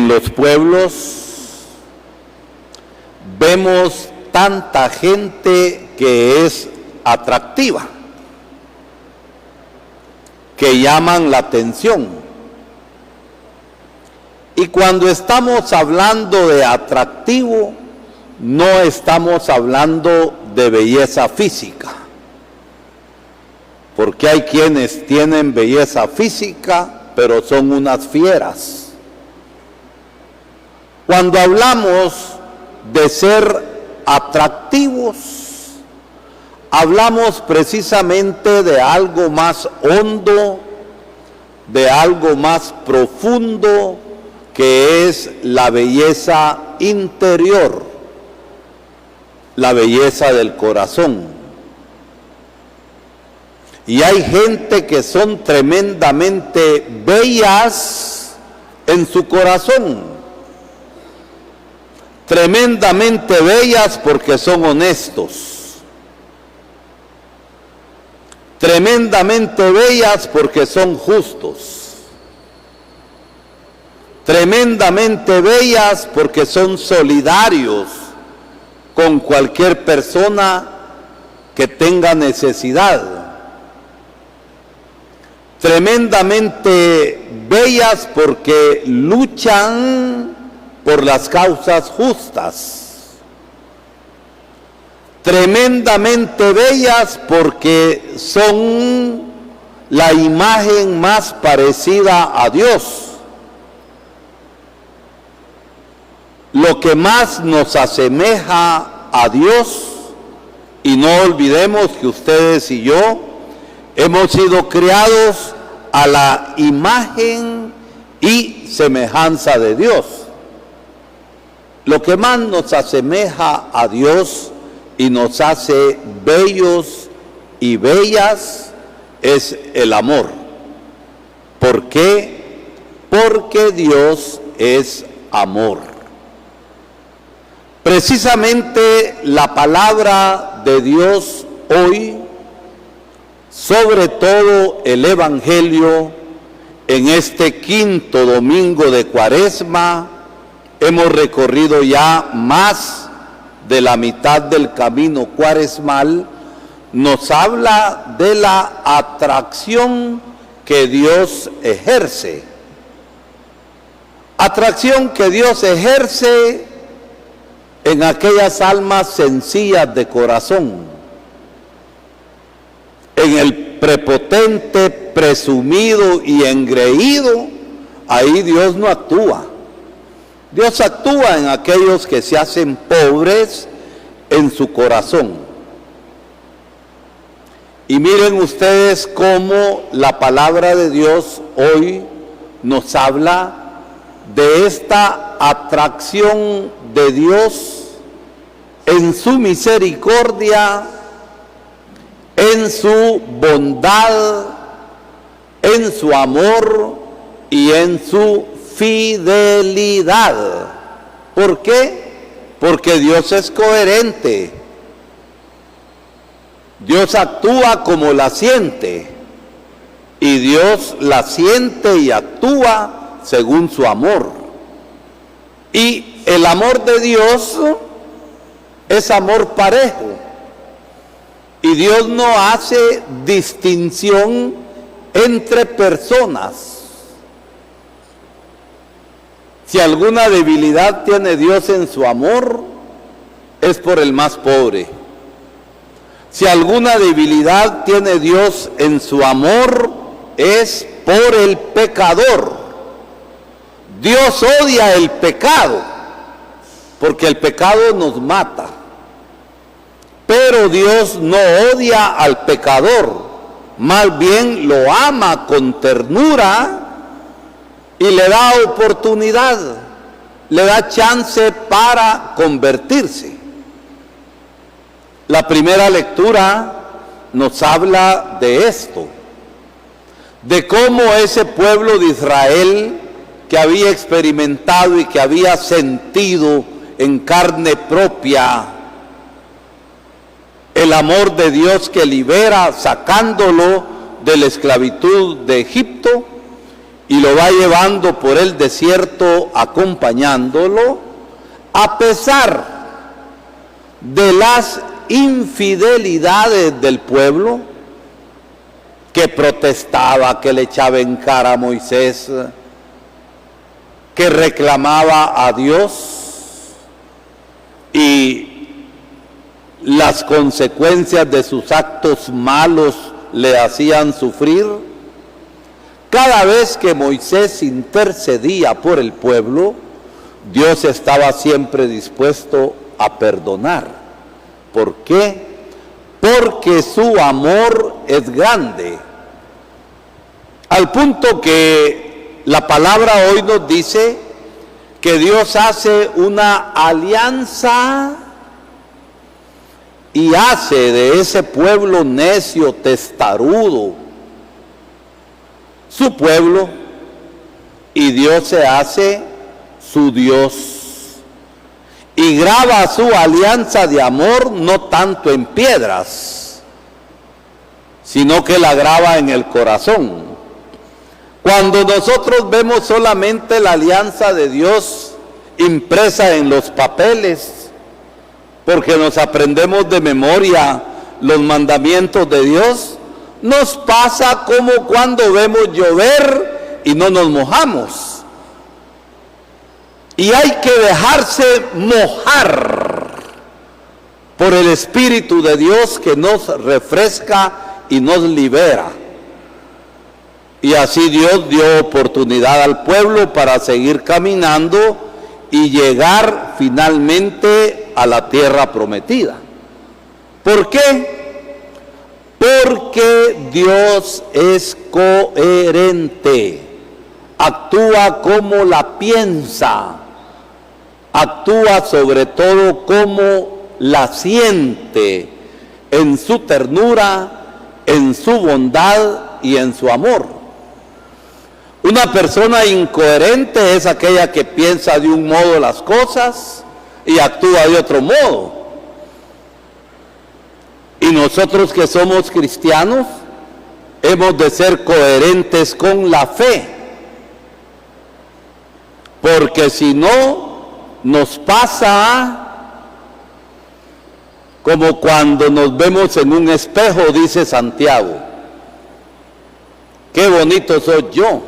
en los pueblos vemos tanta gente que es atractiva, que llaman la atención. Y cuando estamos hablando de atractivo, no estamos hablando de belleza física, porque hay quienes tienen belleza física, pero son unas fieras. Cuando hablamos de ser atractivos, hablamos precisamente de algo más hondo, de algo más profundo, que es la belleza interior, la belleza del corazón. Y hay gente que son tremendamente bellas en su corazón, tremendamente bellas porque son honestos, tremendamente bellas porque son justos, tremendamente bellas porque son solidarios con cualquier persona que tenga necesidad, tremendamente bellas porque luchan por las causas justas, tremendamente bellas porque son la imagen más parecida a Dios. Lo que más nos asemeja a Dios, y no olvidemos que ustedes y yo hemos sido creados a la imagen y semejanza de Dios. Lo que más nos asemeja a Dios y nos hace bellos y bellas es el amor. ¿Por qué? Porque Dios es amor. Precisamente la palabra de Dios hoy, sobre todo el Evangelio, en este quinto domingo de Cuaresma, hemos recorrido ya más de la mitad del camino cuaresmal, nos habla de la atracción que Dios ejerce. Atracción que Dios ejerce en aquellas almas sencillas de corazón. En el prepotente, presumido y engreído, ahí Dios no actúa. Dios actúa en aquellos que se hacen pobres en su corazón. Y miren ustedes cómo la palabra de Dios hoy nos habla de esta atracción de Dios en su misericordia, en su bondad, en su amor y en su fidelidad. ¿Por qué? Porque Dios es coherente. Dios actúa como la siente, y Dios la siente y actúa según su amor. Y el amor de Dios es amor parejo, y Dios no hace distinción entre personas. Si alguna debilidad tiene Dios en su amor, es por el más pobre. Si alguna debilidad tiene Dios en su amor, es por el pecador. Dios odia el pecado, porque el pecado nos mata. Pero Dios no odia al pecador, más bien lo ama con ternura y le da oportunidad, le da chance para convertirse. La primera lectura nos habla de esto, de cómo ese pueblo de Israel, que había experimentado y que había sentido en carne propia el amor de Dios que libera, sacándolo de la esclavitud de Egipto, y lo va llevando por el desierto acompañándolo, a pesar de las infidelidades del pueblo, que protestaba, que le echaba en cara a Moisés, que reclamaba a Dios, y las consecuencias de sus actos malos le hacían sufrir. Cada vez que Moisés intercedía por el pueblo, Dios estaba siempre dispuesto a perdonar. ¿Por qué? Porque su amor es grande. Al punto que la palabra hoy nos dice que Dios hace una alianza y hace de ese pueblo necio, testarudo, su pueblo, y Dios se hace su Dios. Y graba su alianza de amor no tanto en piedras, sino que la graba en el corazón. Cuando nosotros vemos solamente la alianza de Dios impresa en los papeles, porque nos aprendemos de memoria los mandamientos de Dios, nos pasa como cuando vemos llover y no nos mojamos. Y hay que dejarse mojar por el Espíritu de Dios que nos refresca y nos libera. Y así Dios dio oportunidad al pueblo para seguir caminando y llegar finalmente a la tierra prometida. ¿Por qué? Porque Dios es coherente, actúa como la piensa, actúa sobre todo como la siente, en su ternura, en su bondad y en su amor. Una persona incoherente es aquella que piensa de un modo las cosas y actúa de otro modo. Y nosotros que somos cristianos hemos de ser coherentes con la fe, porque si no nos pasa como cuando nos vemos en un espejo, dice Santiago. Qué bonito soy yo.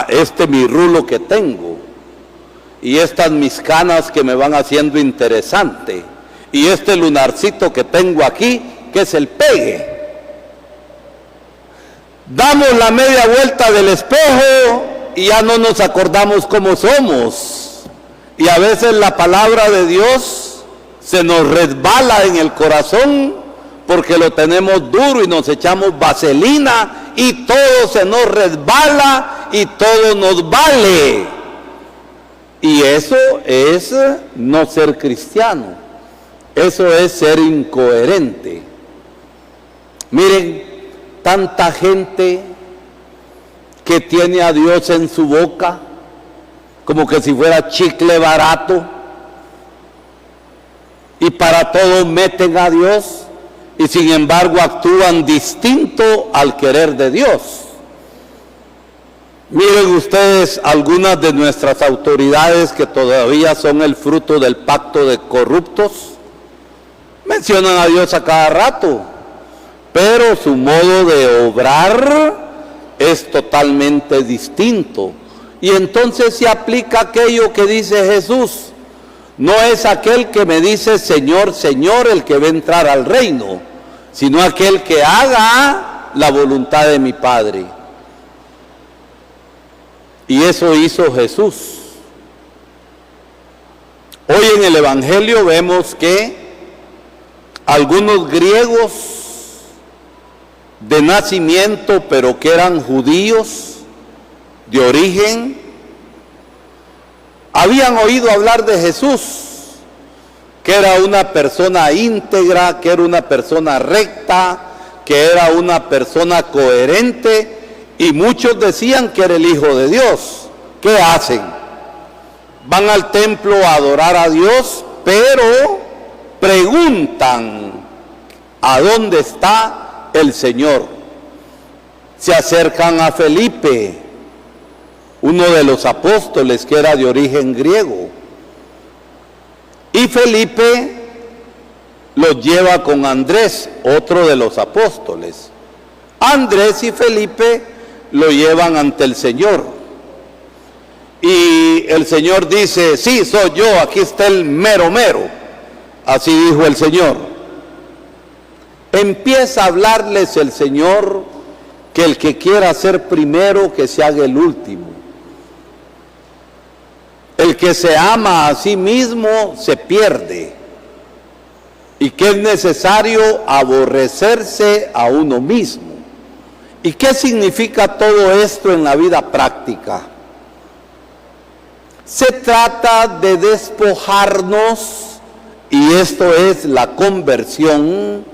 Este mi rulo que tengo, y estas mis canas que me van haciendo interesante, y este lunarcito que tengo aquí, que es el pegue. Damos la media vuelta del espejo y ya no nos acordamos cómo somos. Y a veces la palabra de Dios se nos resbala en el corazón porque lo tenemos duro y nos echamos vaselina y todo se nos resbala y todo nos vale. Y eso es no ser cristiano, eso es ser incoherente. Miren, tanta gente que tiene a Dios en su boca como que si fuera chicle barato, y para todo meten a Dios y sin embargo actúan distinto al querer de Dios. Miren ustedes algunas de nuestras autoridades que todavía son el fruto del pacto de corruptos, mencionan a Dios a cada rato, pero su modo de obrar es totalmente distinto. Y entonces se aplica aquello que dice Jesús: no es aquel que me dice Señor, Señor el que va a entrar al reino, sino aquel que haga la voluntad de mi Padre. Y eso hizo Jesús. Hoy en el Evangelio vemos que algunos griegos de nacimiento, pero que eran judíos de origen, habían oído hablar de Jesús, que era una persona íntegra, que era una persona recta, que era una persona coherente, y muchos decían que era el Hijo de Dios. ¿Qué hacen? Van al templo a adorar a Dios, pero preguntan: ¿a dónde está el Señor? se acercan a Felipe, uno de los apóstoles que era de origen griego. Y Felipe los lleva con Andrés, otro de los apóstoles. Andrés y Felipe lo llevan ante el Señor. Y el Señor dice, sí, soy yo, aquí está el mero mero. Así dijo el Señor. Empieza a hablarles el Señor que el que quiera ser primero, que se haga el último. El que se ama a sí mismo se pierde. Y que es necesario aborrecerse a uno mismo. ¿Y qué significa todo esto en la vida práctica? Se trata de despojarnos, y esto es la conversión,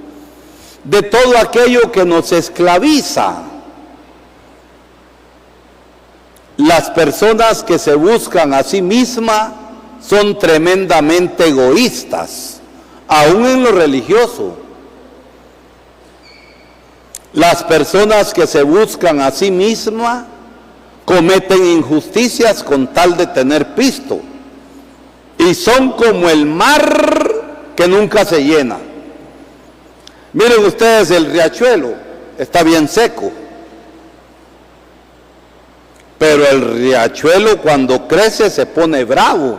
de todo aquello que nos esclaviza. Las personas que se buscan a sí mismas son tremendamente egoístas, aún en lo religioso. Las personas que se buscan a sí mismas cometen injusticias con tal de tener pisto, y son como el mar que nunca se llena. Miren ustedes, el riachuelo está bien seco, pero el riachuelo cuando crece se pone bravo.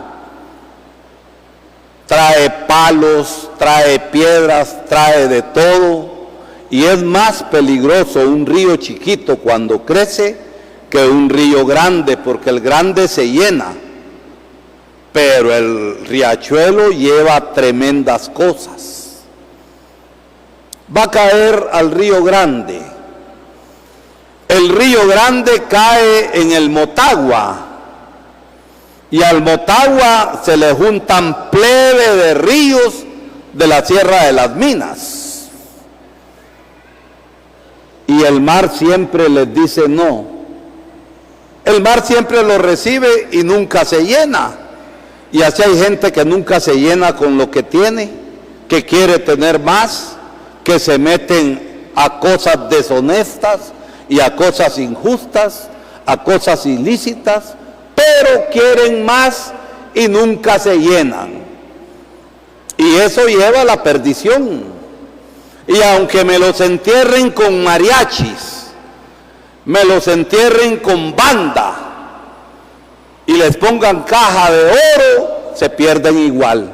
Trae palos, trae piedras, trae de todo, y es más peligroso un río chiquito cuando crece que un río grande, porque el grande se llena, pero el riachuelo lleva tremendas cosas. Va a caer al río grande. El río grande cae en el Motagua, y al Motagua se le juntan plebe de ríos de la Sierra de las Minas. Y el mar siempre les dice no. El mar siempre lo recibe y nunca se llena. Y así hay gente que nunca se llena con lo que tiene, que quiere tener más, que se meten a cosas deshonestas y a cosas injustas, a cosas ilícitas, pero quieren más y nunca se llenan. Y eso lleva a la perdición. Y aunque me los entierren con mariachis, me los entierren con banda y les pongan caja de oro, se pierden igual.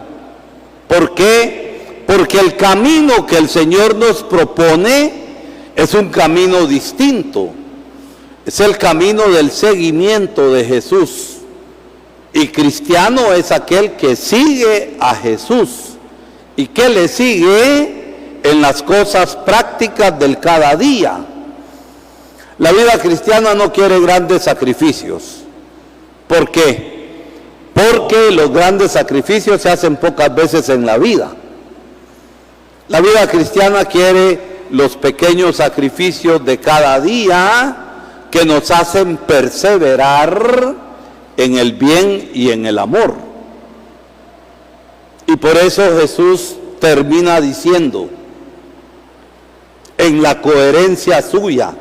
¿Por qué? Porque el camino que el Señor nos propone es un camino distinto. Es el camino del seguimiento de Jesús. Y cristiano es aquel que sigue a Jesús y que le sigue en las cosas prácticas del cada día. La vida cristiana no quiere grandes sacrificios. ¿Por qué? Porque los grandes sacrificios se hacen pocas veces en la vida. La vida cristiana quiere los pequeños sacrificios de cada día que nos hacen perseverar en el bien y en el amor. Y por eso Jesús termina diciendo, en la coherencia suya,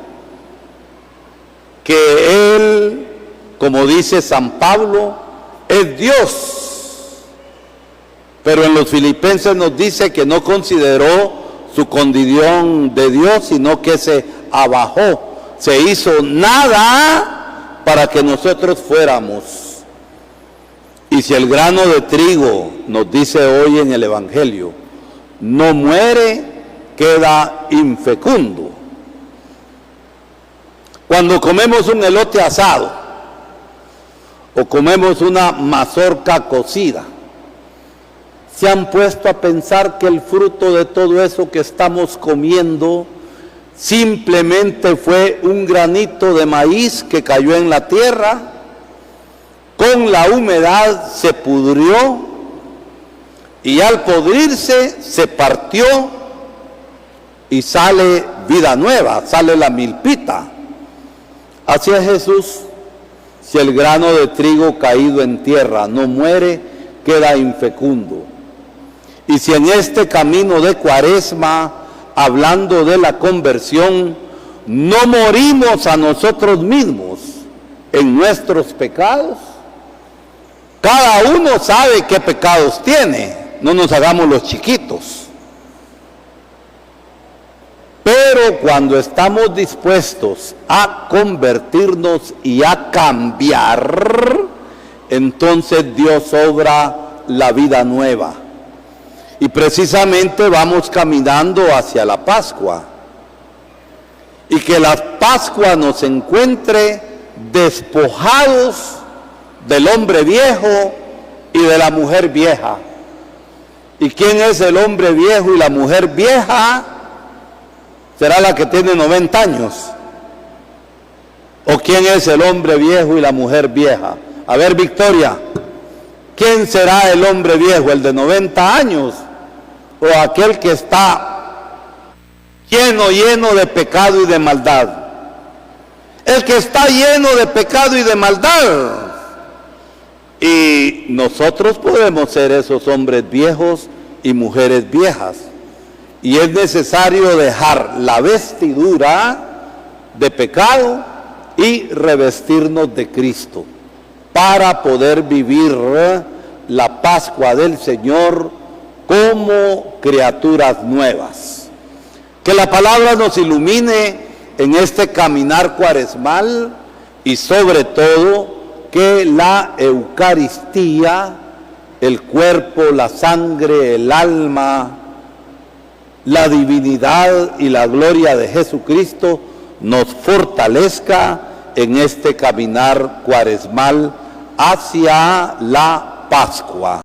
que Él, como dice San Pablo, es Dios. Pero en los Filipenses nos dice que no consideró su condición de Dios, sino que se abajó, se hizo nada para que nosotros fuéramos. Y si el grano de trigo, nos dice hoy en el Evangelio, no muere, queda infecundo. Cuando comemos un elote asado o comemos una mazorca cocida, ¿se han puesto a pensar que el fruto de todo eso que estamos comiendo simplemente fue un granito de maíz que cayó en la tierra? Con la humedad se pudrió y al podrirse se partió y sale vida nueva, sale la milpita. Así es Jesús. Si el grano de trigo caído en tierra no muere, queda infecundo. Y si en este camino de Cuaresma, hablando de la conversión, no morimos a nosotros mismos en nuestros pecados. Cada uno sabe qué pecados tiene, no nos hagamos los chiquitos. Pero cuando estamos dispuestos a convertirnos y a cambiar, entonces Dios obra la vida nueva. Y precisamente vamos caminando hacia la Pascua. Y que la Pascua nos encuentre despojados del hombre viejo y de la mujer vieja. ¿Y quién es el hombre viejo y la mujer vieja? ¿Será la que tiene 90 años? ¿O quién es el hombre viejo y la mujer vieja? A ver, Victoria, ¿quién será el hombre viejo? ¿El de 90 años? ¿O aquel que está lleno de pecado y de maldad? El que está lleno de pecado y de maldad. Y nosotros podemos ser esos hombres viejos y mujeres viejas. Y es necesario dejar la vestidura de pecado y revestirnos de Cristo para poder vivir la Pascua del Señor como criaturas nuevas. Que la palabra nos ilumine en este caminar cuaresmal y sobre todo que la Eucaristía, el cuerpo, la sangre, el alma, la divinidad y la gloria de Jesucristo nos fortalezca en este caminar cuaresmal hacia la Pascua.